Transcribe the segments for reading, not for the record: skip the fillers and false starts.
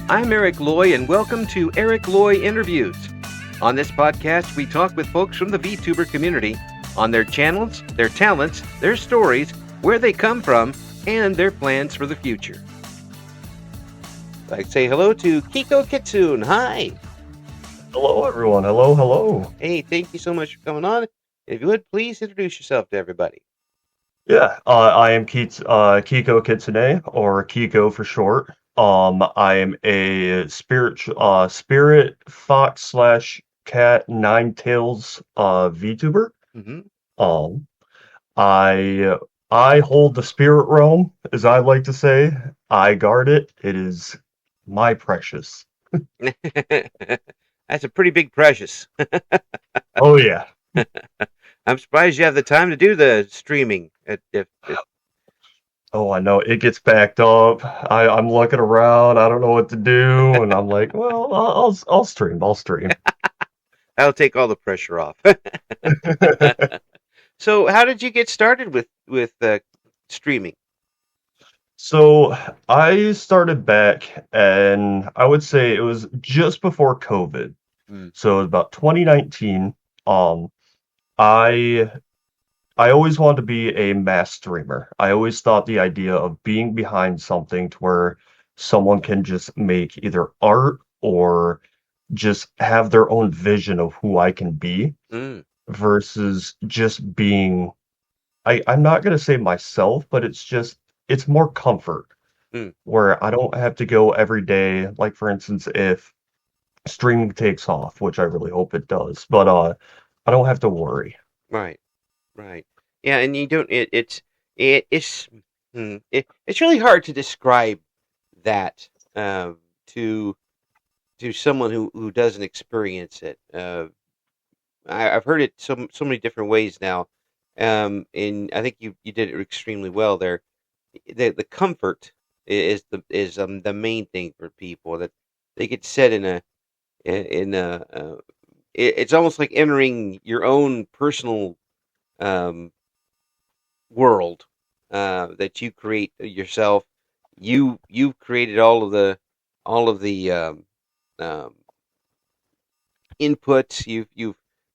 I'm Eric Loy, and welcome to Eric Loy Interviews. On this podcast, we talk with folks from the VTuber community on their channels, their talents, their stories, where they come from, and their plans for the future. I'd like to say hello to Kiko Kitsune. Hi. Hello, everyone. Hello. Hey, thank you so much for coming on. If you would, please introduce yourself to everybody. Yeah, I am Kiko Kitsune, or Kiko for short. I am a spirit fox slash cat nine tails VTuber. Mm-hmm. Um, I I hold the spirit realm, as I like to say. I guard it. It is my precious. That's a pretty big precious. Oh yeah. I'm surprised you have the time to do the streaming. Oh, I know it gets backed up. I'm looking around. I don't know what to do, and I'm like, well, I'll stream. I'll stream. That'll take all the pressure off. So, how did you get started with streaming? So I started back, and I would say it was just before COVID. Mm. So it was about 2019. I I always wanted to be a mass streamer. I always thought the idea of being behind something to where someone can just make either art or just have their own vision of who I can be Mm. versus just being, I'm not gonna say myself, but it's more comfort Mm. where I don't have to go every day. Like for instance, if streaming takes off, which I really hope it does, but I don't have to worry. Right, right. Yeah, and you don't. It's really hard to describe that to someone who doesn't experience it. I've heard it so many different ways now, and I think you did it extremely well there. The comfort is the main thing for people that they get set in a it's almost like entering your own personal um, world that you create yourself. You've created all of the um, inputs.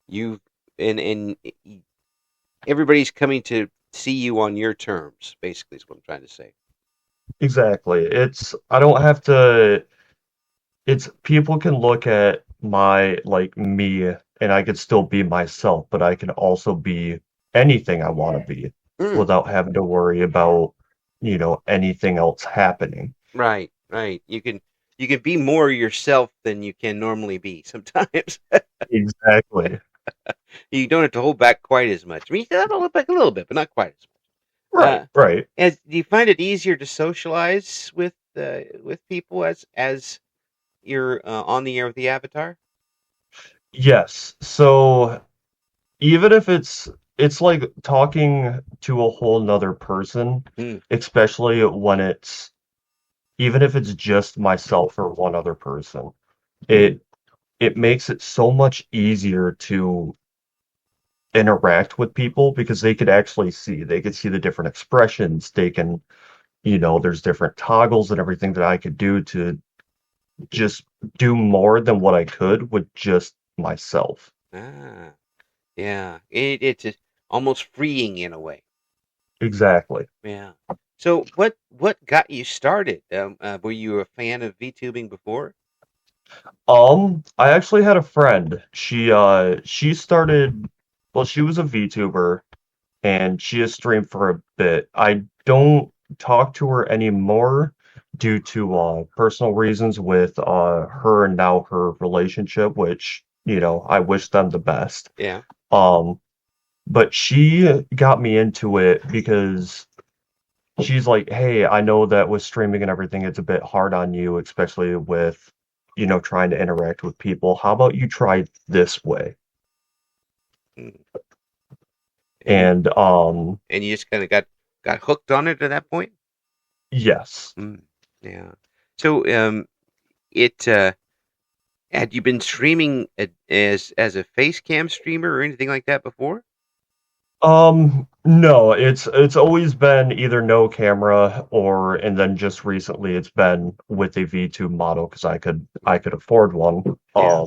You've and everybody's coming to see you on your terms. Basically, is what I'm trying to say. Exactly. I don't have to, it's people can look at my like me and I could still be myself, but I can also be anything I want to be Mm, without having to worry about, anything else happening. right, right. You can be more yourself than you can normally be sometimes. Exactly. You don't have to hold back quite as much. I mean, you can hold back a little bit, but not quite as much. Right, right. Do you find it easier to socialize with people as you're on the air with the avatar? Yes. So even if it's like talking to a whole nother person, Mm, especially when it's even if it's just myself or one other person, mm, it it makes it so much easier to interact with people because they could see the different expressions. They can, there's different toggles and everything that I could do to just do more than what I could with just myself. ah, yeah. It's just almost freeing in a way. Exactly. Yeah. So what got you started? Were you a fan of VTubing before? I actually had a friend. She started, well, she was a VTuber and she has streamed for a bit. I don't talk to her anymore due to personal reasons with her and now her relationship, which, I wish them the best. Yeah. Um, but she got me into it because she's like, "Hey, I know that with streaming and everything, it's a bit hard on you, especially with, trying to interact with people. How about you try this way?" Mm. And And and you just kind of got hooked on it at that point? yes. Mm, yeah. So it had you been streaming as a face cam streamer or anything like that before? No, it's always been either no camera or and then just recently it's been with a V2 model because I could afford one. Yeah.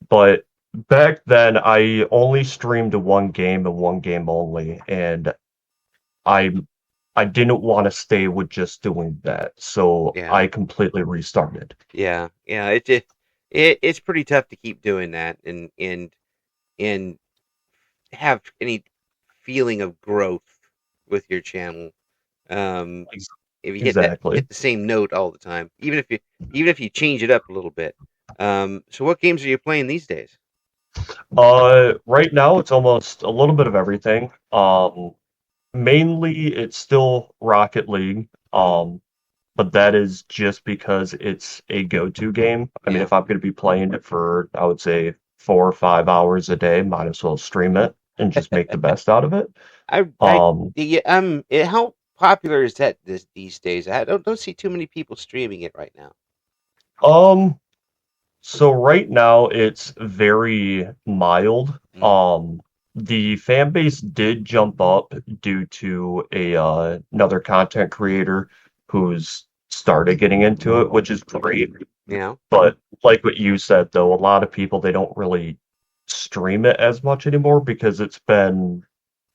But back then I only streamed one game and one game only, and I I didn't want to stay with just doing that, so Yeah. I completely restarted. Yeah. Yeah. It's pretty tough to keep doing that and have any feeling of growth with your channel. Um, Ex- if you Exactly. hit the same note all the time, even if you change it up a little bit. So what games are you playing these days? Right now it's almost a little bit of everything. Mainly it's still Rocket League. Hmm. But that is just because it's a go-to game. I mean, Yeah. if I'm going to be playing it for, I would say, 4 or 5 hours a day, might as well stream it and just make the best out of it. I Um, yeah, how popular is that these days? I don't see too many people streaming it right now. um, so right now it's very mild. Mm, The fan base did jump up due to another content creator who's started getting into it, which is great. yeah. But like what you said, though, a lot of people they don't really stream it as much anymore because it's been,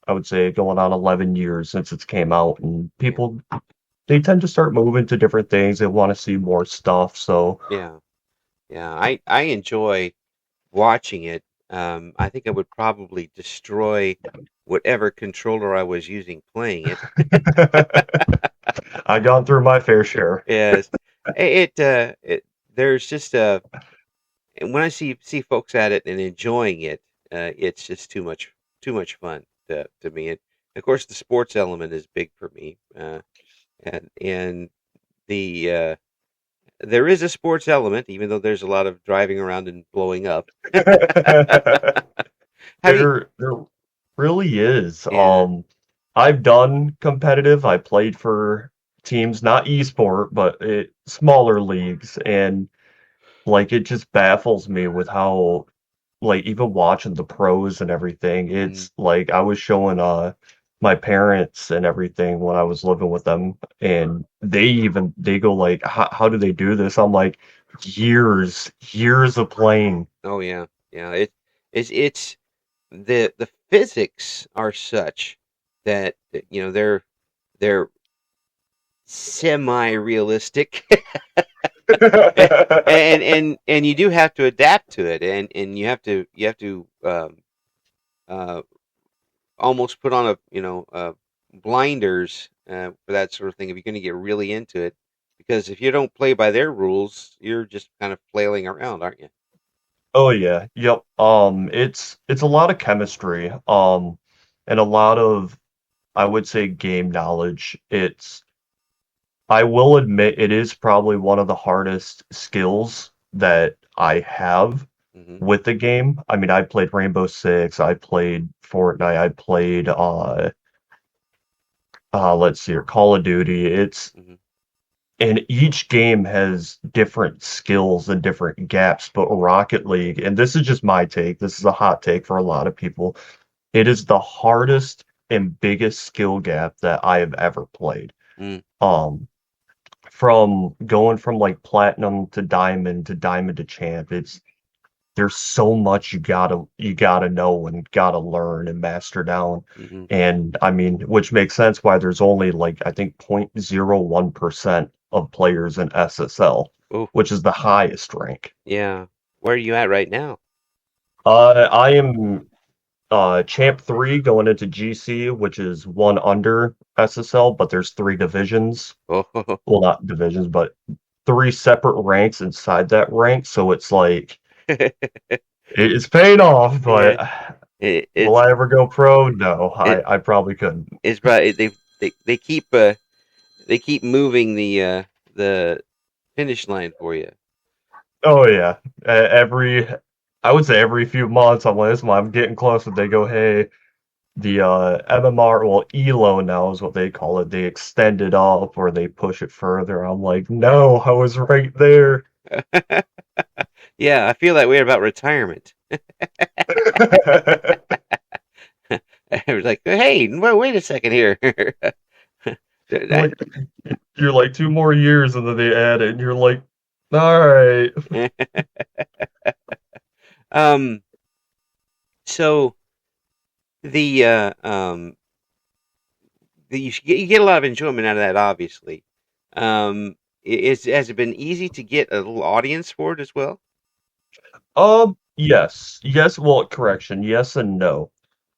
I would say, going on 11 years since it's came out, and Yeah. people they tend to start moving to different things. They want to see more stuff. So, Yeah. Yeah. I enjoy watching it. I think I would probably destroy whatever controller I was using playing it. I've gone through my fair share. Yes. It there's just and when I see folks at it and enjoying it, it's just too much fun to me. And of course, the sports element is big for me. And the there is a sports element, even though there's a lot of driving around and blowing up. Have you? There really is. Yeah. I've done competitive. I played for teams, not esport, but smaller leagues, and like it just baffles me with how like even watching the pros and everything, Mm, it's like I was showing my parents and everything when I was living with them, and they go like, how do they do this? I'm like, years of playing. oh yeah, yeah. It's the physics are such that they're semi-realistic, and you do have to adapt to it, and you have to uh, almost put on a blinders for that sort of thing if you're going to get really into it, because if you don't play by their rules, you're just kind of flailing around, aren't you? Oh yeah, yep. It's a lot of chemistry, and a lot of I would say game knowledge. I will admit it is probably one of the hardest skills that I have Hmm. with the game. I mean, I played Rainbow Six, I played Fortnite, I played let's see here, Call of Duty. Hmm. And each game has different skills and different gaps, but Rocket League, and this is just my take, this is a hot take for a lot of people. It is the hardest and biggest skill gap that I have ever played. Mm. Um, from going from like platinum to diamond to champ, there's so much you gotta know and gotta learn and master down. Hmm. And I mean, which makes sense why there's only like I think 0.01% of players in SSL, Oh, which is the highest rank. yeah. Where are you at right now? I am champ 3 going into GC, which is one under SSL, but there's three divisions. Oh, Well, not divisions, but three separate ranks inside that rank. So it's like it's paying off, yeah. but It, will it's I ever go pro? No, it, I probably couldn't. it's probably they keep moving the finish line for you. Oh yeah, every I would say every few months I'm like, this I'm getting closer. They go, hey, the MMR, well, ELO now is what they call it. They extend it up or they push it further. I'm like, no, I was right there. Yeah, I feel that way about retirement. was like, hey, wait a second here. You're like you're like 2 more years, and then they add it, and you're like, all right. um, so the you get a lot of enjoyment out of that, obviously. Has it been easy to get a little audience for it as well? Yes, yes. Well, correction, yes and no.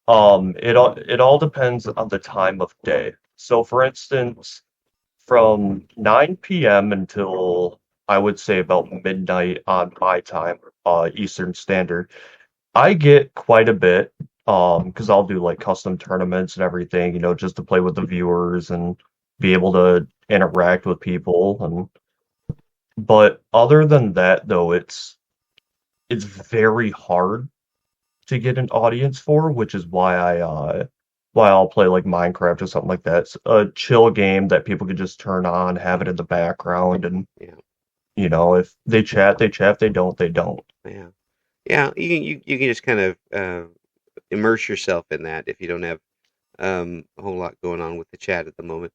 It all depends on the time of day. So, for instance, from 9 p.m. until I would say about midnight on my time, Eastern Standard, I get quite a bit, because I'll do like custom tournaments and everything, just to play with the viewers and be able to interact with people. But other than that, though, it's very hard to get an audience for, which is why I'll play like Minecraft or something like that. It's a chill game that people can just turn on, have it in the background, and Yeah, if they chat, they chat. If they don't, they don't. yeah, yeah. You can just kind of immerse yourself in that if you don't have a whole lot going on with the chat at the moment.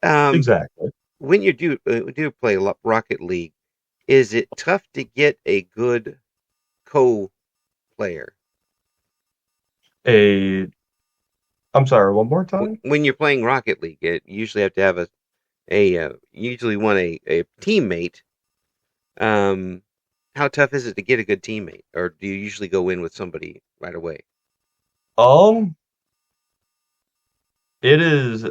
Um, Exactly. when you do play Rocket League, is it tough to get a good co-player? A I'm sorry, one more time? When you're playing Rocket League, you usually have to have usually want a teammate. Um, how tough is it to get a good teammate, or do you usually go in with somebody right away? Um, it is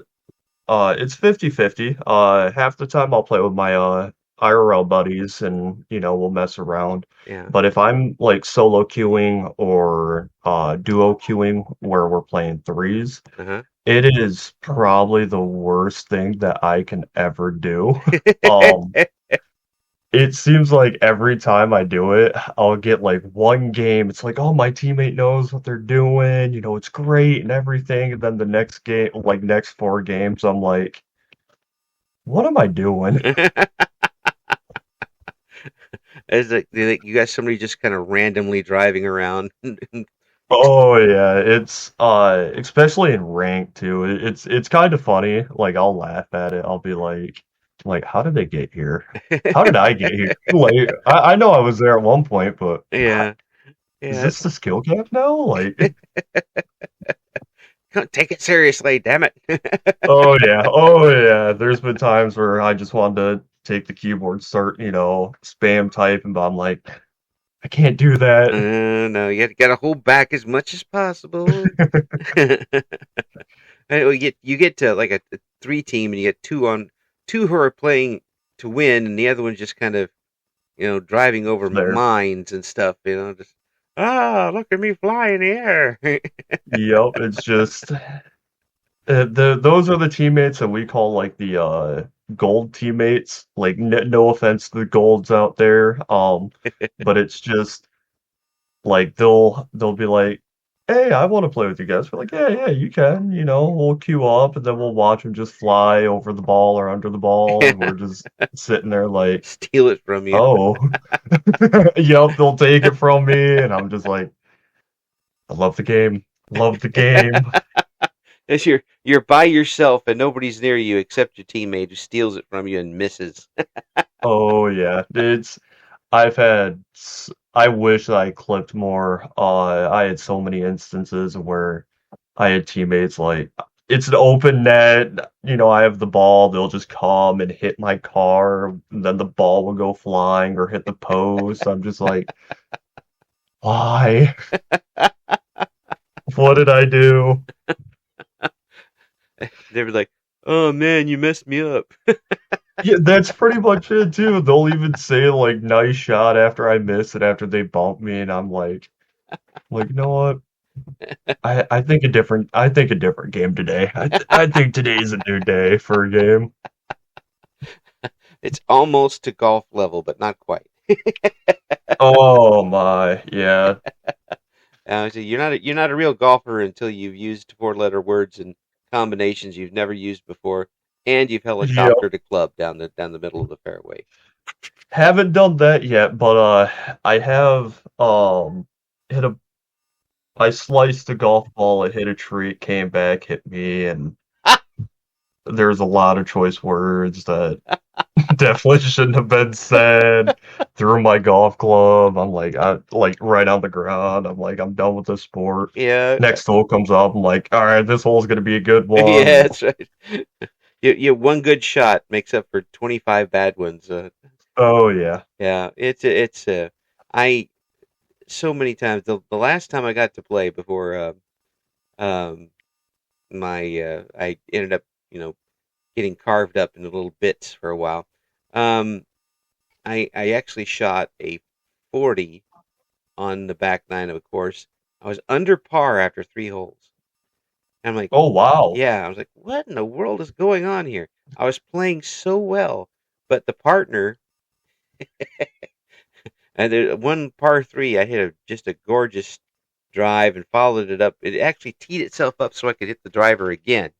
it's 50-50. Half the time I'll play with my IRL buddies and we'll mess around. Yeah. But if I'm like solo queuing or duo queuing where we're playing threes, Uh it is probably the worst thing that I can ever do. huh. Um, it seems like every time I do it, I'll get like one game. It's like, oh, my teammate knows what they're doing, it's great and everything. And then the next game, like next 4 games, I'm like, what am I doing? Is it you got somebody just kind of randomly driving around? Oh yeah, it's especially in rank too. It's kind of funny. Like I'll laugh at it. I'll be like how did they get here? How did I get here? Like I know I was there at one point, but Yeah, is yeah. this the skill gap now? Like Take it seriously, damn it. oh yeah, oh yeah. There's been times where I just wanted to take the keyboard, start, spam typing, but I'm like, I can't do that. No, got to hold back as much as possible. You get to like a three team, and you get two who are playing to win, and the other one's just kind of driving over There. mines and stuff. Just look at me fly in the air. Yep, it's just those are the teammates that we call like the gold teammates. Like no offense to the golds out there, but it's just like they'll be like, "Hey, I want to play with you guys." We're like, "Yeah, yeah, you can." We'll queue up and then we'll watch them just fly over the ball or under the ball, and we're just sitting there like, Steal it from you. "Oh, yep." They'll take it from me, and I'm just like, "I love the game, love the game." As you're by yourself and nobody's near you except your teammate who steals it from you and misses. Oh yeah, I've had. I wish that I clipped more. I had so many instances where I had teammates like it's an open net. I have the ball. They'll just come and hit my car, and then the ball will go flying or hit the post. I'm just like, why? What did I do? They were like, "Oh man, you messed me up." Yeah, that's pretty much it too. They'll even say like nice shot after I miss it after they bump me, and I'm like, you know what? I think a different game today. I think today's a new day for a game. It's almost to golf level, but not quite. Oh my, yeah, So you're not a real golfer until you've used four-letter words and combinations you've never used before, and you've yep. helicoptered a club down the middle of the fairway. Haven't done that yet, but I have hit a I sliced a golf ball, it hit a tree, it came back, hit me, and there's a lot of choice words that definitely shouldn't have been said. Threw my golf club. I'm like, I like right on the ground. I'm like, I'm done with this sport. Yeah, Next hole comes up. I'm like, all right, this hole's gonna be a good yeah, one. that's right. One good shot makes up for 25 bad ones. Oh yeah. Yeah, I so many times. The last time I got to play before um I ended up getting carved up into little bits for a while. Um, I actually shot a 40 on the back nine of a course. I was under par after 3 holes. And I'm like, Oh wow. yeah, I was like, what in the world is going on here? I was playing so well, but the partner and one par three, I hit just a gorgeous drive and followed it up. It actually teed itself up so I could hit the driver again,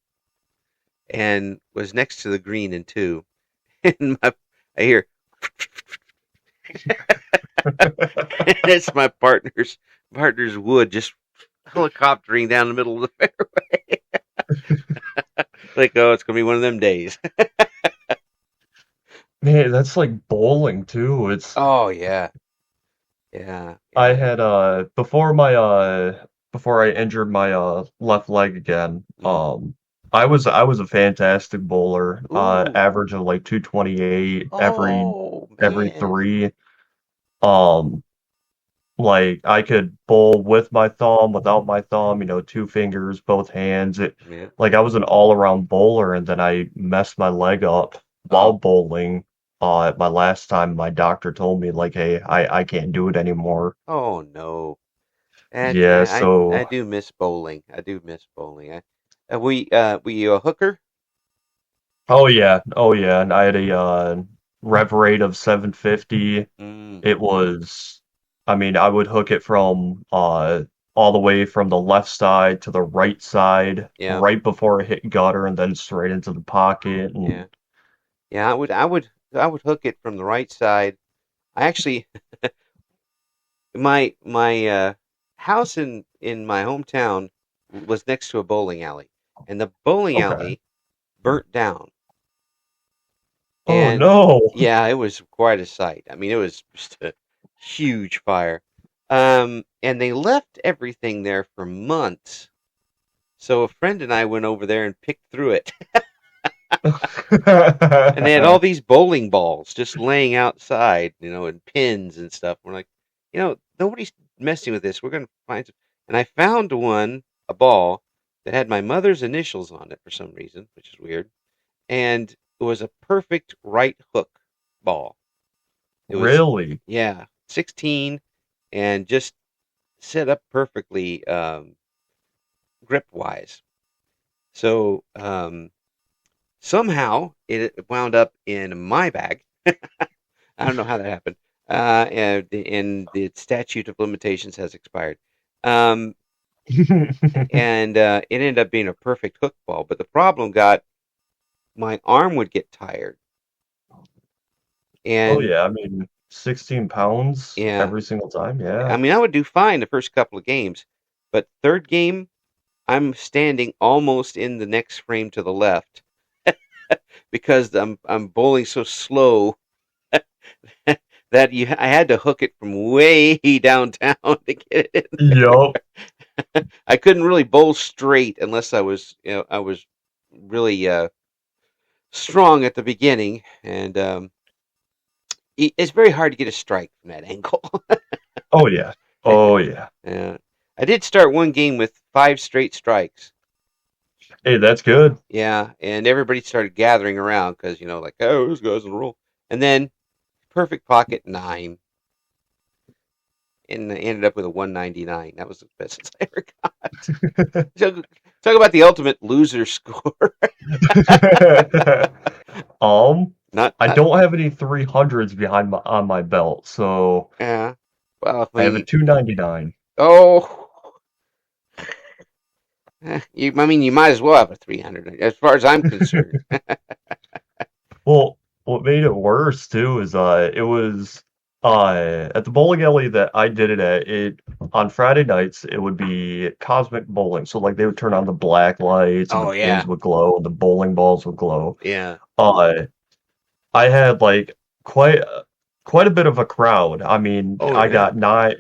and was next to the green in two. And I hear, and it's my partner's wood just helicoptering down the middle of the fairway. Like, oh, it's gonna be one of them days. Man, that's like bowling too. It's Oh yeah, yeah, I yeah. had before I injured my left leg again, Hmm. I was a fantastic bowler, Ooh, average of like 228 oh every man, three. Um like I could bowl with my thumb, without my thumb, two fingers, both hands. yeah. Like I was an all-around bowler and then I messed my leg up while Oh, bowling. My last time my doctor told me like, hey, I can't do it anymore. oh no. And Yeah, I so do miss bowling. I do miss bowling. Were you a hooker? oh yeah, and I had a rev rate of 750. Mm, It was, I mean, I would hook it from all the way from the left side to the right side, yeah, right before it hit gutter, and then straight into the pocket. yeah, And yeah. I would hook it from the right side. I actually my house in my hometown was next to a bowling alley, and the bowling okay. alley burnt down. Oh And no. yeah, it was quite a sight. I mean, it was just a huge fire. And they left everything there for months. So a friend and I went over there and picked through it. And they had all these bowling balls just laying outside, and pins and stuff. We're like, nobody's messing with this. We're gonna find some. And I found a ball that had my mother's initials on it for some reason, which is weird. And it was a perfect right hook ball. It was, Really? yeah, 16 and just set up perfectly grip wise. So somehow it wound up in my bag. I don't know how that happened. And the statute of limitations has expired. Um, and it ended up being a perfect hook ball. But the problem got my arm would get tired. Oh And yeah, I mean, 16 pounds yeah, every single time. I Yeah. mean, I would do fine the first couple of games. But third game, I'm standing almost in the next frame to the left because I'm bowling so slow that I had to hook it from way downtown to get it in Yup. there. I couldn't really bowl straight unless I was really strong at the beginning, and it's very hard to get a strike from that angle. Oh yeah. Oh yeah. uh, I did start one game with 5 straight strikes. Hey, that's good. Yeah, and everybody started gathering around because like, oh, this guy's in a roll, and then perfect pocket nine, and I ended up with a 199. That was the best I ever got. Talk about the ultimate loser score. not I not don't have any 300s behind my on my belt, so Yeah. Well, I have a 299. oh, I mean, you might as well have a 300, as far as I'm concerned. Well, what made it worse too is it was At the bowling alley that I did it at, it on Friday nights it would be cosmic bowling. So like they would turn on the black lights and the Oh pins yeah, would glow and the bowling balls would glow. yeah. Uh, I had like quite a bit of a crowd. I mean, Oh I yeah, got nine,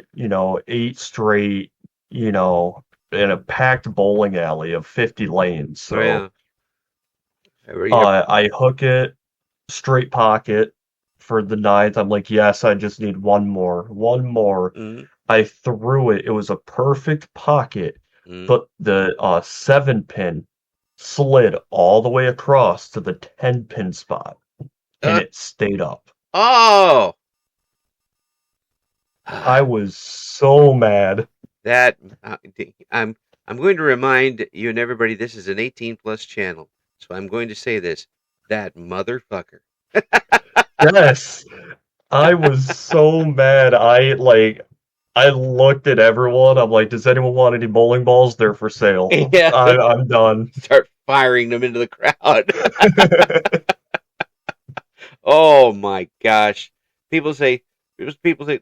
8 straight, you know, in a packed bowling alley of 50 lanes. oh So yeah. Yep. I hook it straight pocket for the ninth. I'm like, yes, I just need one more. Mm-hmm. I threw it. It was a perfect pocket, Mm-hmm. but the 7 pin slid all the way across to the 10 pin spot, and Uh, it stayed up. oh, I was so mad. that I'm I'm going to remind you and everybody this is an 18 plus channel, so I'm going to say this. That motherfucker. Yes, I was so mad. I looked at everyone. I'm like, does anyone want any bowling balls? They're for sale. Yeah, I'm done. start firing them into the crowd. Oh my gosh. People say, people say,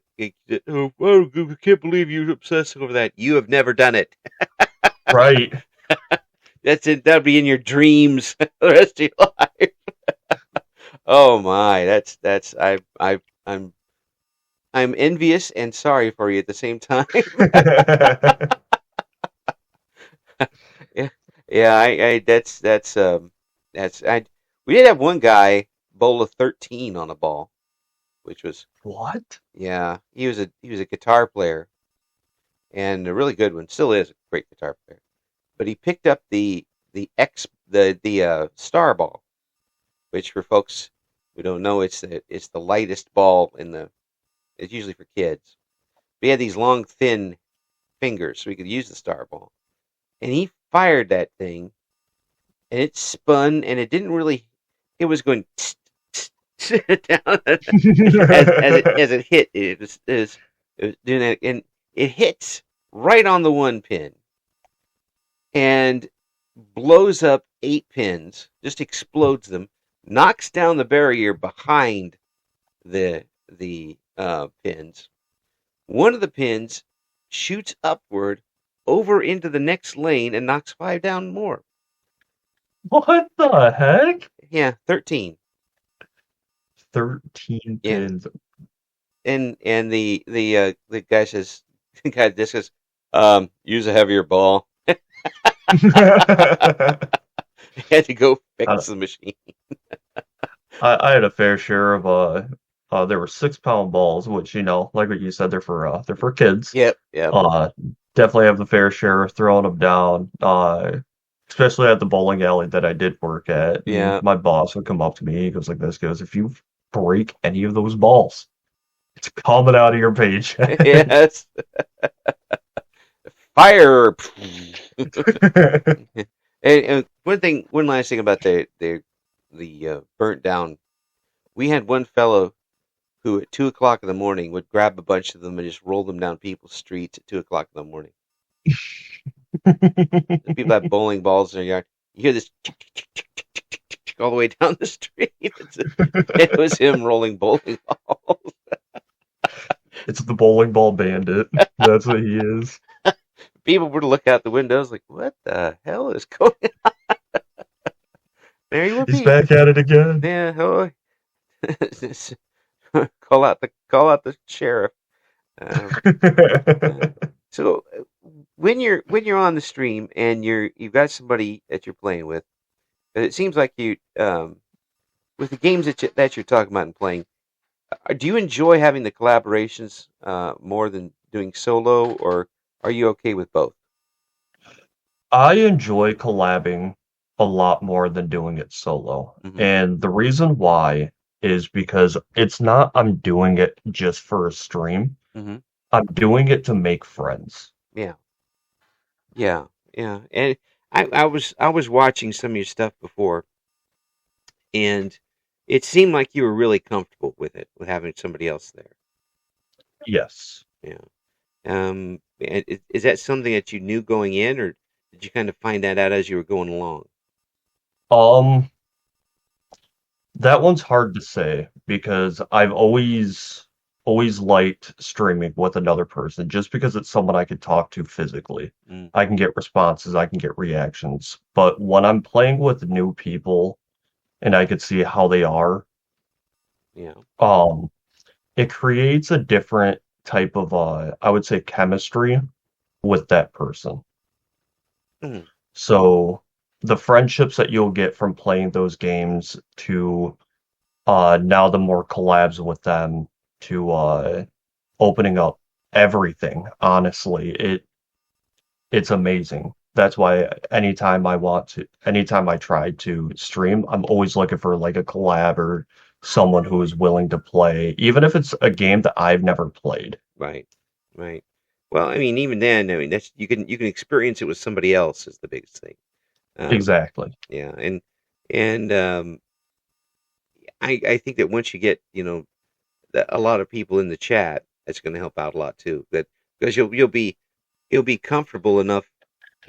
oh, I can't believe you're obsessing over that. You have never done it. Right. That's it. That'll be in your dreams the rest of your life. Oh my, that's I'm I'm envious and sorry for you at the same time. Yeah, yeah. I that's I. We did have one guy bowl a 13 on a ball, which was What? yeah. He was a guitar player and a really good one. Still is a great guitar player. But he picked up the star ball, which for folks who don't know, it's the lightest ball in the. It's usually for kids. But he had these long, thin fingers, so he could use the star ball. And he fired that thing, and it spun, and it didn't really. It was going down as it hit. It was doing that, and it hits right on the one pin and blows up 8 pins, just explodes them, knocks down the barrier behind the pins. One of the pins shoots upward over into the next lane and knocks 5 down more. What the heck? Yeah, 13. 13 Yeah, pins. and the guy says, the guy this says, use a heavier ball. Had to go Uh, fix the machine. I had a fair share of there were 6 pound balls, which like what you said, they're for kids. Yep, yep, Uh, Definitely have the fair share of throwing them down. Especially at the bowling alley that I did work at. And yeah. my boss would come up to me, he goes like this, goes, if you break any of those balls, it's coming out of your paycheck. Yes. Fire. And one last thing about the burnt down. We had one fellow who at 2 o'clock in the morning would grab a bunch of them and just roll them down people's streets at 2 o'clock in the morning. The people have bowling balls in their yard. You hear this all the way down the street. It was him rolling bowling balls. It's the bowling ball bandit. That's what he is. People would look out the windows like, "What the hell is going on?" There you would He's be. back at it again. Yeah. Oh, call out the sheriff. Um, uh, so when you're on the stream and you've got somebody that you're playing with, it seems like you with the games that you're talking about and playing. Do you enjoy having the collaborations more than doing solo, or are you okay with both? I enjoy collabing a lot more than doing it solo. Hmm. And the reason why is because it's not I'm doing it just for a stream. Hmm. I'm doing it to make friends. Yeah, yeah, yeah. And I was watching some of your stuff before, and it seemed like you were really comfortable with it, with having somebody else there. Yes. Yeah. Is that something that you knew going in, or did you kind of find that out as you were going along? Um, that one's hard to say because I've always liked streaming with another person just because it's someone I could talk to physically. Mm, I can get responses, I can get reactions. But when I'm playing with new people and I could see how they are, yeah. um, it creates a different type of I would say chemistry with that person. Mm, So the friendships that you'll get from playing those games to now the more collabs with them to opening up everything, honestly, it's amazing. That's why anytime I try to stream, I'm always looking for like a collab or someone who is willing to play, even if it's a game that I've never played. right. Right. Well, I mean, even then, I mean, that's you can experience it with somebody else is the biggest thing. Um, Exactly. yeah, and I think that once you get a lot of people in the chat, that's going to help out a lot too. That because you'll be comfortable enough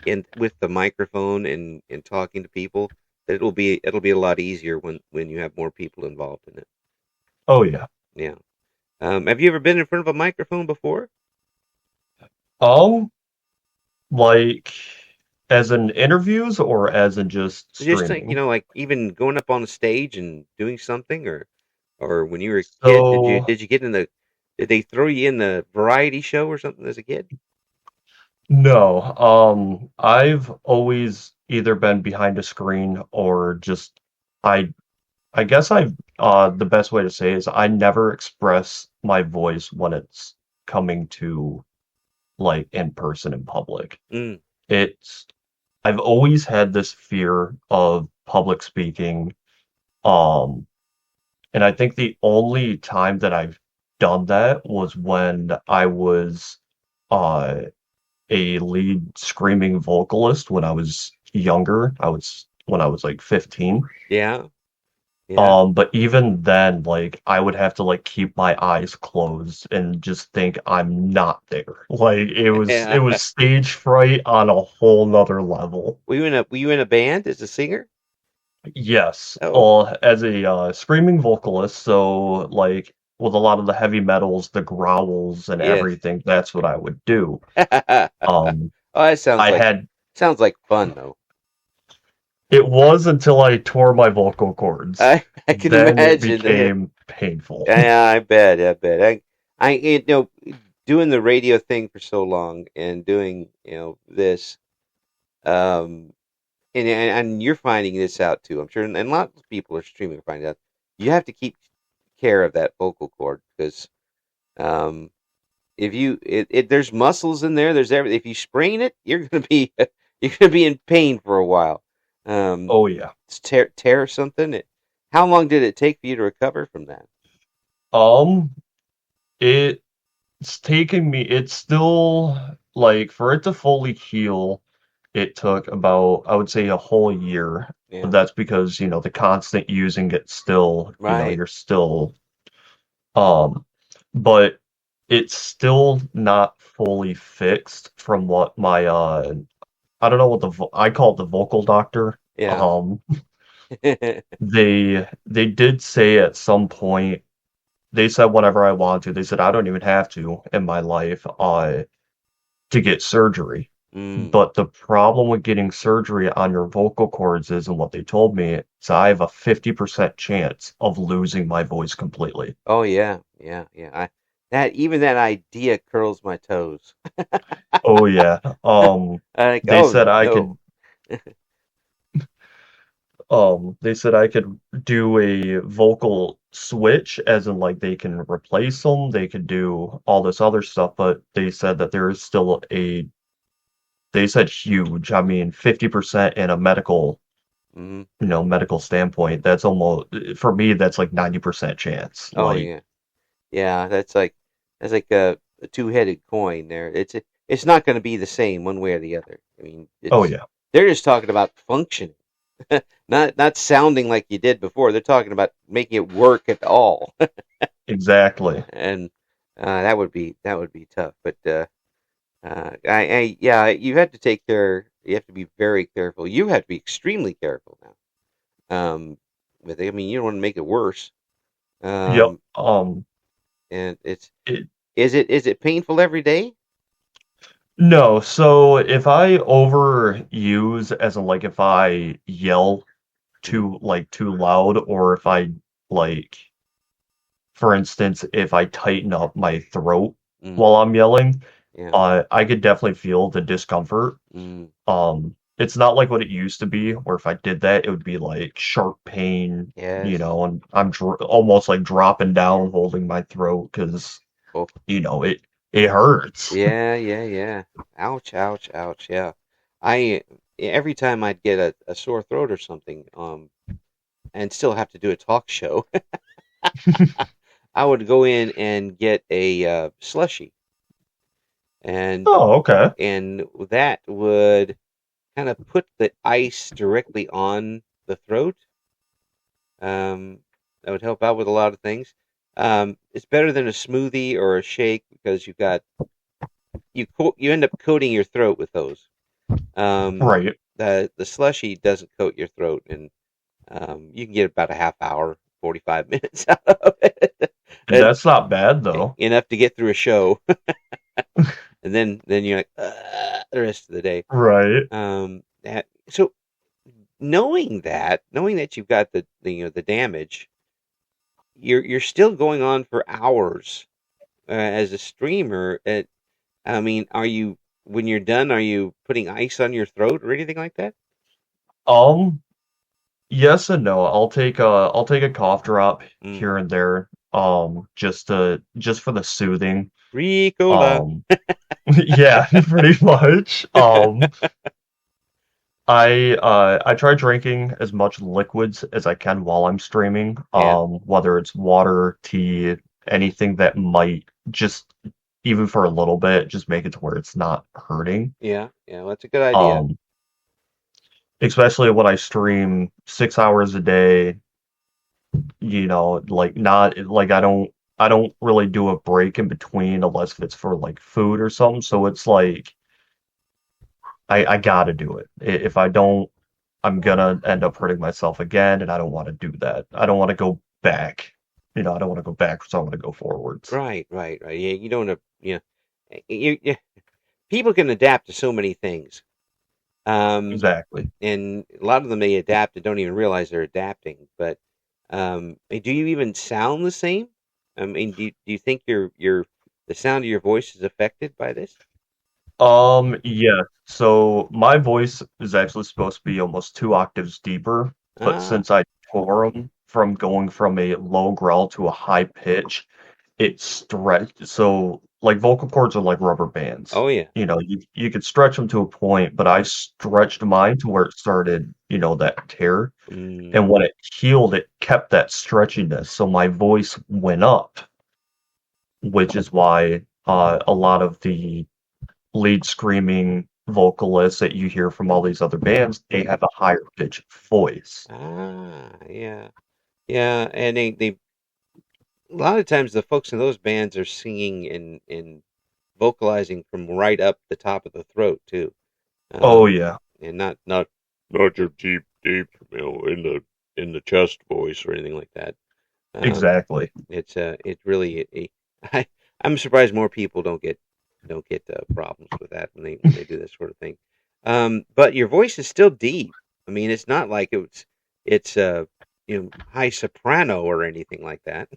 in with the microphone and talking to people that it'll be a lot easier when you have more people involved in it. Oh yeah. Yeah. Have you ever been in front of a microphone before? Um, like as in interviews or as in just Just like streaming? like even going up on the stage and doing something, or when you were a kid, So did you get in the did they throw you in the variety show or something as a kid? no, I've always either been behind a screen or just I I guess the best way to say is I never express my voice when it's coming to like in person in public. Mm, It's I've always had this fear of public speaking. Um, and I think the only time that I've done that was when I was uh a lead screaming vocalist when I was younger. I was when I was like 15. yeah, yeah. But even then, like I would have to like keep my eyes closed and just think I'm not there. Like it Yeah. was stage fright on a whole nother level. Were you in a band as a singer? Yes, Oh, as a screaming vocalist, so like with a lot of the heavy metals, the growls and yes. everything, that's what I would do. Oh, Um, that I had sounds like fun though. It was until I tore my vocal cords. I can Then it imagine. became painful. Yeah, I bet. Doing the radio thing for so long and doing this, um, and you're finding this out too. I'm sure, and lots of people are streaming finding out. You have to keep care of that vocal cord because um, if there's muscles in there, there's everything. If you sprain it, you're gonna be you're gonna be in pain for a while. Um, Oh yeah. tear something. How long did it take for you to recover from that? Um, it's taking me, it's still like for it to fully heal, it took about, I would say a whole year. But Yeah, that's because, the constant using it still, right. you're still, um, but it's still not fully fixed from what my, I don't know what I call it the vocal doctor. Yeah. Um, they did say at some point, they said whenever I want to, they said I don't even have to in my life to get surgery. Mm. But the problem with getting surgery on your vocal cords is, and what they told me, is I have a 50% chance of losing my voice completely. Oh yeah, yeah, yeah. That idea curls my toes. Oh yeah. Like, They oh said I no. could they said I could do a vocal switch, as in like they can replace them, they could do all this other stuff, but they said that there is still they said huge. I mean, 50% in a Hmm. medical standpoint, that's almost, for me, that's like 90% chance. Oh Like, yeah, yeah. That's like a two-headed coin. There, it's not going to be the same one way or the other. I mean, oh it's yeah, they're just talking about functioning, not sounding like you did before. They're talking about making it work at all, exactly. and that would be tough. But yeah, you have to take care. You have to be very careful. You have to be extremely careful now. With it. I mean, you don't want to make it worse. Yep. Um, And it's It, is it painful every day? no, so if I overuse, as in like if I yell Mm, too loud, or if I like, for instance, if I tighten up my throat mm, while I'm yelling, yeah. I could definitely feel the discomfort. Mm, It's not like what it used to be, where if I did that, it would be like sharp pain, yes. and I'm almost like dropping down, holding my throat because, Oh, it hurts. yeah, yeah, yeah. Ouch, ouch, ouch. Yeah. I every time I'd get a sore throat or something, and still have to do a talk show, I would go in and get a slushy, and Oh, okay. and that would kind of put the ice directly on the throat. Um, that would help out with a lot of things. It's better than a smoothie or a shake because you end up coating your throat with those. Um, Right. the slushy doesn't coat your throat, and you can get about a half hour, 45 minutes out of it. And That's not bad though. enough to get through a show, and then you're like the rest of the day. Right. So knowing that you've got the damage, you're still going on for hours as a streamer. I mean, are you when you're done? Are you putting ice on your throat or anything like that? Um, yes and no. I'll take a cough drop Mm. here and there, just for the soothing. Ricola. Um, yeah, pretty much. I try drinking as much liquids as I can while I'm streaming. Yeah, Whether it's water, tea, anything that might just, even for a little bit, just make it to where it's not hurting. yeah, yeah. Well, that's a good idea. Um, Especially when I stream 6 hours a day, like not like I don't really do a break in between unless it's for like food or something. So it's like I gotta do it. If I don't, I'm gonna end up hurting myself again, and I don't want to do that. I don't want to go back. I don't want to go backwards. I want to go forwards. Right, right, right. Yeah, you don't have, people can adapt to so many things. Um, Exactly. and a lot of them may adapt and don't even realize they're adapting. But do you even sound the same? I mean, do you think the sound of your voice is affected by this? Yeah. So my voice is actually supposed to be almost 2 octaves deeper, but Ah, since I tore them from going from a low growl to a high pitch, it stretched. So like vocal cords are like rubber bands. oh yeah. You could stretch them to a point, but I stretched mine to where it started, that tear. Mm, And when it healed, it kept that stretchiness. So my voice went up, which is why a lot of the lead screaming vocalists that you hear from all these other bands, they have a higher pitched voice. yeah, yeah. And they a lot of times the folks in those bands are singing and vocalizing from right up the top of the throat too, Oh um, yeah, and not your deep, in the chest voice or anything like that. Um, exactly. it's really I I'm surprised more people don't get problems with that when they do this sort of thing. But your voice is still deep. I mean, it's not like it's high soprano or anything like that.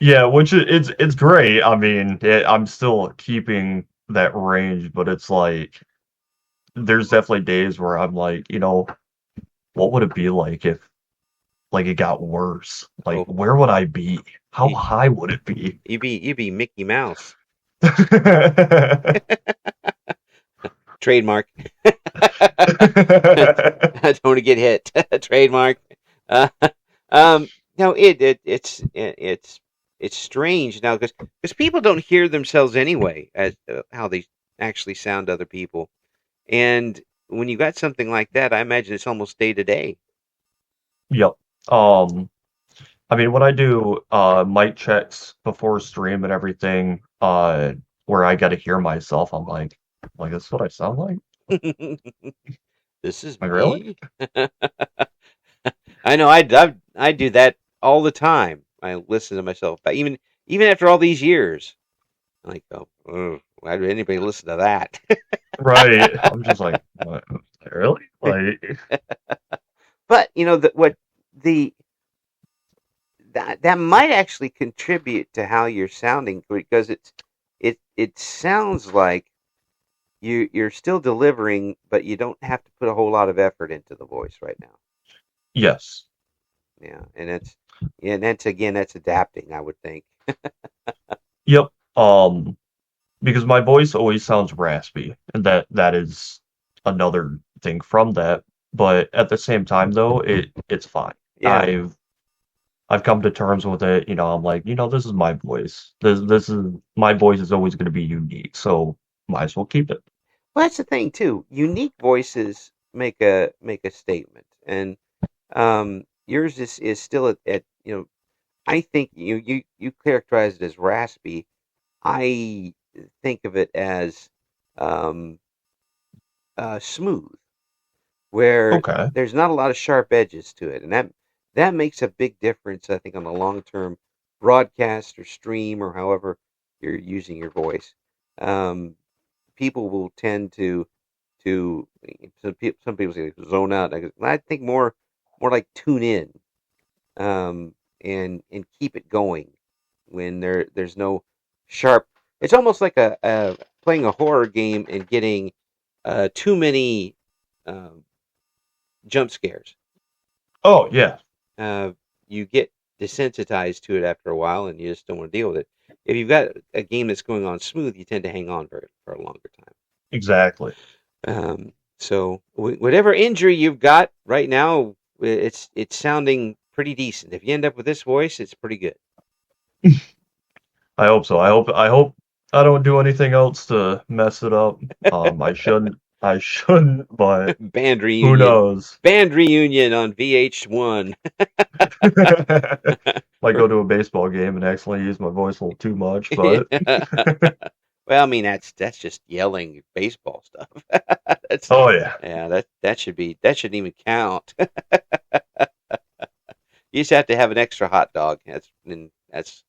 Yeah, which it's great. I mean, I'm still keeping that range, but it's like there's definitely days where I'm like, what would it be like if like it got worse? Like, Oh, where would I be? How you, high would it be? you be Mickey Mouse trademark. I don't want to get hit. Trademark. Uh, no, it's strange now because people don't hear themselves anyway as how they actually sound to other people, and when you got something like that, I imagine it's almost day to day. Yep. Um, I mean, when I do mic checks before stream and everything, where I got to hear myself, I'm like, this is what I sound like? This is Like, really? me. I know. I do that all the time. I listen to myself, but even after all these years. I'm like, oh, ugh, why did anybody listen to that? Right. I'm just like, what? Really? Like, But what the that might actually contribute to how you're sounding because it sounds like you're still delivering, but you don't have to put a whole lot of effort into the voice right now. yes. Yeah, and that's again that's adapting, I would think. Yep. Because my voice always sounds raspy, and that is another thing from that. But at the same time, though, it's fine. Yeah. I've come to terms with it. I'm like, this is my voice. This is my voice is always going to be unique, so might as well keep it. Well, that's the thing too. Unique voices make a statement, and yours is still at I think you characterize it as raspy. I think of it as um, smooth, where Okay. there's not a lot of sharp edges to it, and that makes a big difference. I think on the long term broadcast or stream or however you're using your voice, um, people will tend to some people say zone out. I think more like tune in, and keep it going when there's no sharp. It's almost like a playing a horror game and getting too many um, jump scares. Oh yeah, Uh, you get desensitized to it after a while, and you just don't want to deal with it. If you've got a game that's going on smooth, you tend to hang on for a longer exactly. time. So whatever injury you've got right now, it's sounding pretty decent. If you end up with this voice, it's pretty good. I hope so. I hope I don't do anything else to mess it up. I shouldn't, but Band who reunion, knows? band reunion on VH1. Might go to a baseball game and accidentally use my voice a little too much, but Well, I mean that's just yelling baseball stuff. That's oh yeah. yeah, that shouldn't even count. You just have to have an extra hot dog.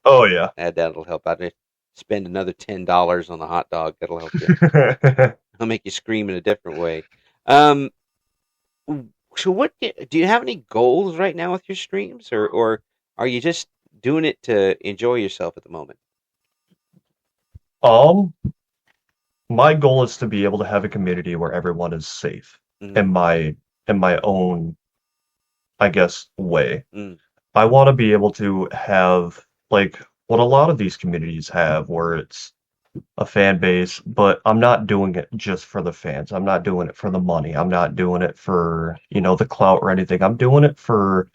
Oh yeah. That'll help out. Spend another $10 on the hot dog. That'll help you. It'll make you scream in a different way. Um, so what do you have any goals right now with your streams, or are you just doing it to enjoy yourself at the moment? Um, my goal is to be able to have a community where everyone is safe Mm, in my own, I guess, way. mm, I want to be able to have like what a lot of these communities have, where it's a fan base, but I'm not doing it just for the fans. I'm not doing it for the money. I'm not doing it for, the clout or anything. I'm doing it for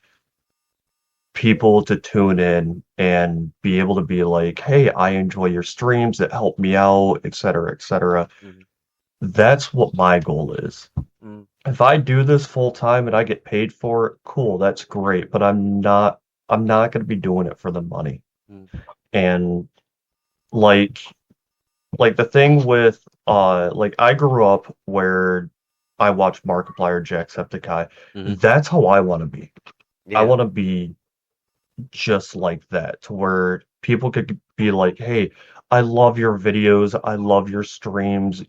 people to tune in and be able to be like, hey, I enjoy your streams that help me out, et cetera, et cetera. mm, That's what my goal is. mm, If I do this full time and I get paid for it, cool, that's great. But I'm not going to be doing it for the money. mm, And like like the thing with like I grew up where I watched Markiplier, Jacksepticeye. mm. That's how I want to be. I Yeah, want to be just like that, to where people could be like, "Hey, I love your videos. I love your streams.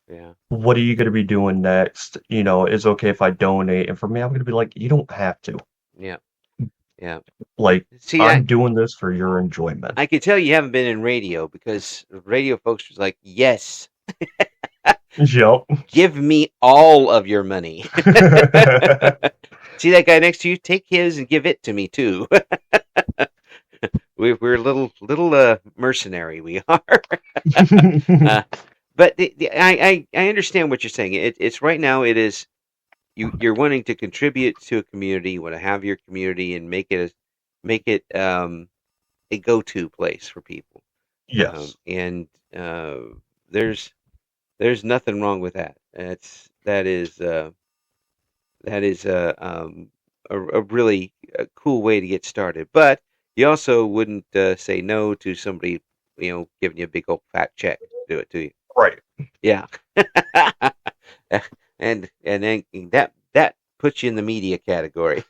yeah, What are you going to be doing next? Is it okay if I donate?" And for me, I'm going to be like, "You don't have to. yeah, yeah. Like, See, I'm doing this for your enjoyment." I can tell you haven't been in radio because radio folks was like, yes, Yep. give me all of your money. See that guy next to you? Take his and give it to me too. We're a little mercenary. We are. uh, but I understand what you're saying. It's right now. It is you're wanting to contribute to a community. You want to have your community and make it a go-to place for people. Yes. And there's there's nothing wrong with that. That is a really cool way to get started. But you also wouldn't say no to somebody, giving you a big old fat check to do it to you. Right. Yeah, and then that puts you in the media category.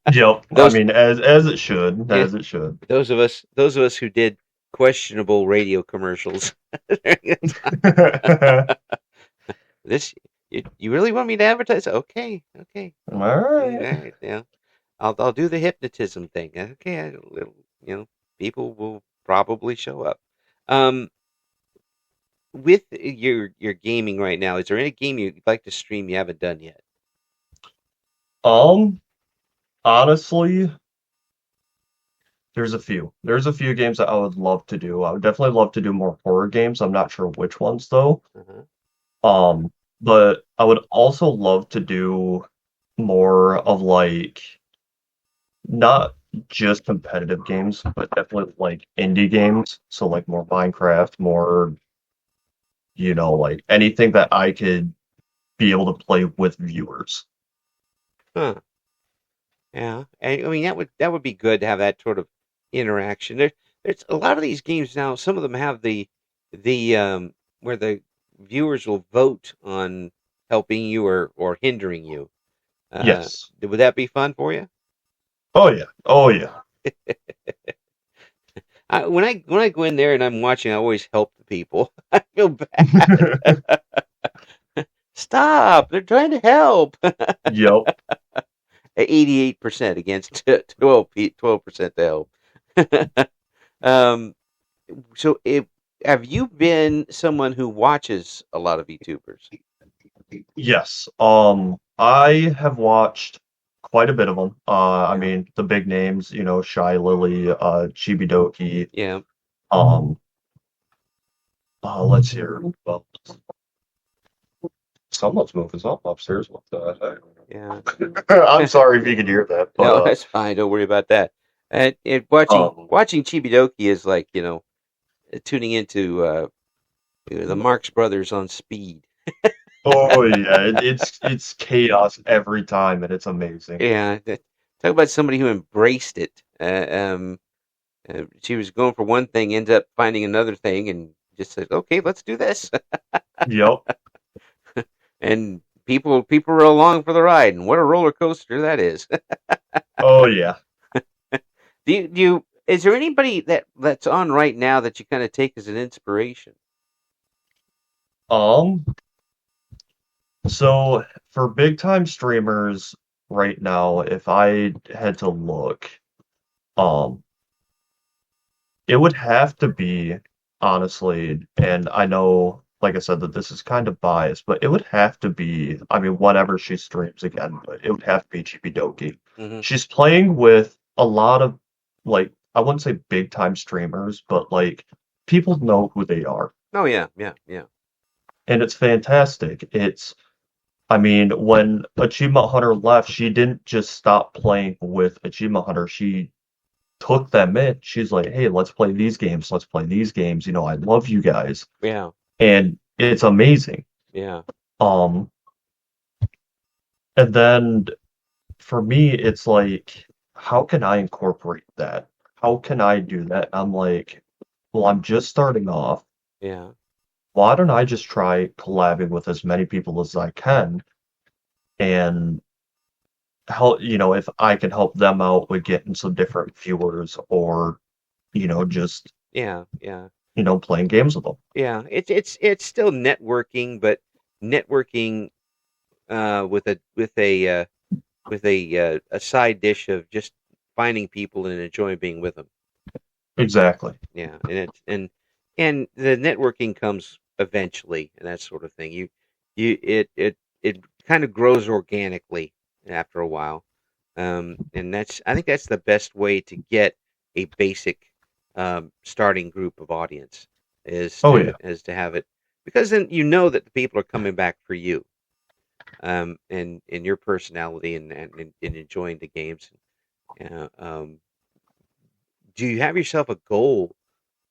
Yep. I Those mean, as it should, yeah, as it should. those of us who did questionable radio commercials. This you really want me to advertise? Okay, okay, All right. yeah, all right, yeah. I'll do the hypnotism thing. Okay, you know, people will probably show up. Um, with your gaming right now, is there any game you'd like to stream you haven't done yet? Um, Honestly, there's a few. There's a few games that I would love to do. I would definitely love to do more horror games. I'm not sure which ones though. Uh-huh. Um, but I would also love to do more of like not just competitive games, but definitely like indie games. So like more Minecraft, more, like anything that I could be able to play with viewers. Huh. Yeah. I mean that would be good to have that sort of interaction. There's a lot of these games now. Some of them have the where the viewers will vote on helping you or hindering you. Yes. Would that be fun for you? Oh yeah. Oh yeah. When I go in there and I'm watching, I always help the people. I feel bad. Stop! They're trying to help. Yep. 88% against 12% to help. um, so, have you been someone who watches a lot of YouTubers? Yes. I have watched quite a bit of them. I Yeah, mean, the big names, Shy Lily, Chibidoki. yeah, Um, let's hear. Well, someone's moving up upstairs. What the yeah. heck? I'm sorry if you can hear that, but No, that's fine. Don't worry about that. And watching um, watching Chibidoki is like tuning into the Marx Brothers on speed. oh yeah, it's chaos every time, and it's amazing. Yeah, talk about somebody who embraced it. She was going for one thing, ends up finding another thing, and just said, "Okay, let's do this." Yep. And people were along for the ride, and what a roller coaster that is. Oh yeah. Is there anybody that's on right now that you kind of take as an inspiration? Um, so for big time streamers right now, if I had to look, um, it would have to be, honestly, and I know, like I said, that this is kind of biased, but it would have to be, I mean, whenever she streams again, but it would have to be Chibidoki. Hmm. She's playing with a lot of, like, I wouldn't say big time streamers, but like, people know who they are. Oh yeah, yeah, yeah, And it's fantastic. I mean, when Achievement Hunter left, she didn't just stop playing with Achievement Hunter. She took them in. She's like, hey, let's play these games. Let's play these games. I love you guys. yeah, And it's amazing. yeah, Um, and then for me, it's like, how can I incorporate that? How can I do that? I'm like, well, I'm just starting off. yeah, Why don't I just try collabing with as many people as I can and help, if I can help them out with getting some different viewers or, just, yeah, yeah. playing games with them. Yeah, it's still networking, but networking with a side dish of just finding people and enjoying being with them. Exactly. Yeah, and the networking comes eventually and that sort of thing. It kind of grows organically after a while, and I think that's the best way to get a basic starting group of audience Oh yeah. is to have it because then you know that the people are coming back for you, and your personality and enjoying the games. Do you have yourself a goal,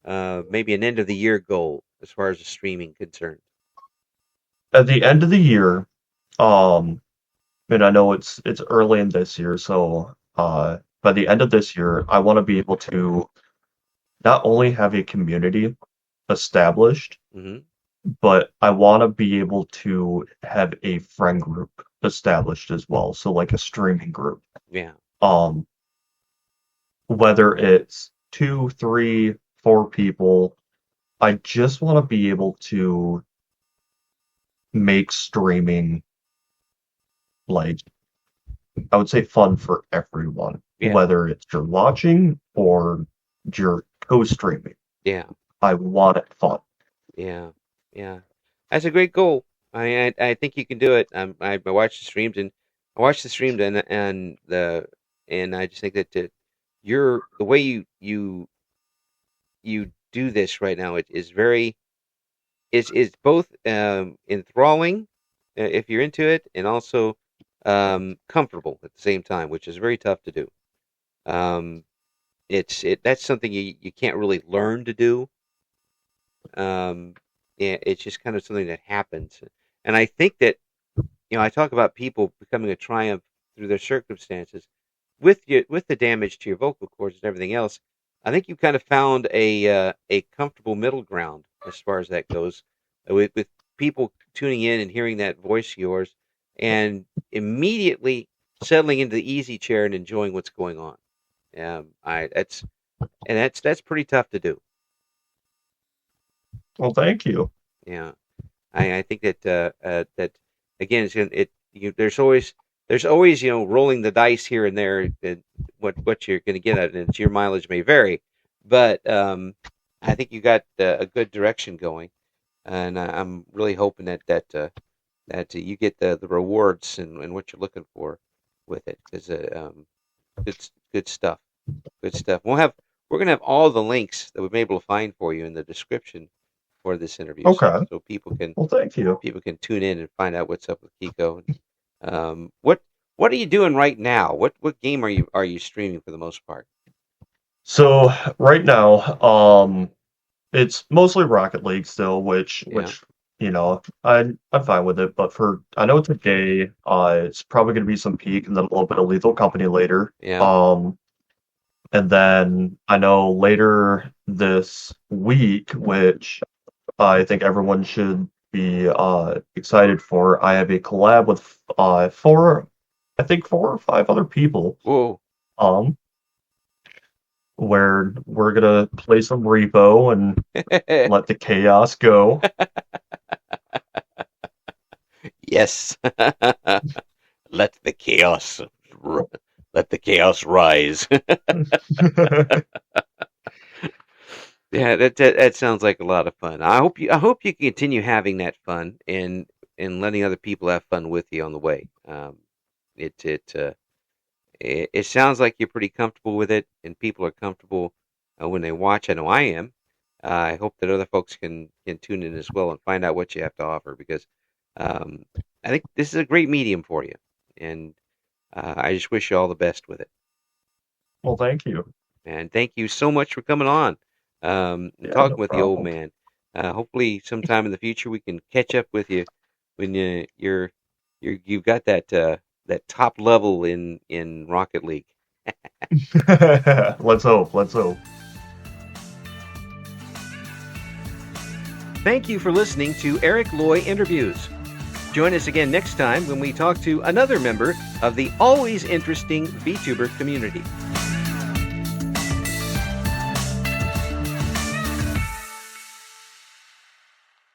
maybe an end of the year goal as far as the streaming concerned? At the end of the year, um, and I know it's early in this year, so by the end of this year, I want to be able to not only have a community established, Hmm. but I want to be able to have a friend group established as well. So like a streaming group. Yeah. Um, whether it's two, three, four people, I just want to be able to make streaming like I would say fun for everyone, Yeah, whether it's you're watching or you're co-streaming. yeah, I want it fun. yeah, yeah. That's a great goal. I think you can do it. I watch the streams and I watch the streams and I just think that the way you do this right now, it is very is both enthralling if you're into it, and also comfortable at the same time, which is very tough to do. Um, that's something you can't really learn to do. Yeah, it's just kind of something that happens, and I think that I talk about people becoming a triumph through their circumstances with the damage to your vocal cords and everything else. I think you kind of found a comfortable middle ground as far as that goes, with people tuning in and hearing that voice of yours, and immediately settling into the easy chair and enjoying what's going on. I that's pretty tough to do. Well, thank you. Yeah. I think that that again there's always rolling the dice here and there, and what you're going to get at, and it's your mileage may vary, but I think you got a good direction going, and I'm really hoping that you get the rewards and what you're looking for with it, because good stuff, good stuff. We're gonna have all the links that we've been able to find for you in the description for this interview, Okay. so Well, thank you. people can tune in and find out what's up with Kiko. What are you doing right now? What game are you streaming for the most part? So right now, it's mostly Rocket League still, which Yeah, I'm fine with it. But for I know today, it's probably going to be some Peak and then a little bit of Lethal Company later. yeah. And then I know later this week, which I think everyone should be excited for. I have a collab with I think four or five other people, Whoa. um, where we're gonna play some repo and let the chaos go. Yes. Let the chaos r- let the chaos rise. Yeah, that sounds like a lot of fun. I hope you continue having that fun and letting other people have fun with you on the way. It it uh, it sounds like you're pretty comfortable with it, and people are comfortable when they watch. I know I am. I hope that other folks can tune in as well and find out what you have to offer, because um, I think this is a great medium for you, and I just wish you all the best with it. Well, thank you. And thank you so much for coming on and Yeah, no talking with the old problem. man. Hopefully, sometime in the future, we can catch up with you when you've got that top level in Rocket League. Let's hope. Let's hope. Thank you for listening to Eric Loy Interviews. Join us again next time when we talk to another member of the always interesting VTuber community.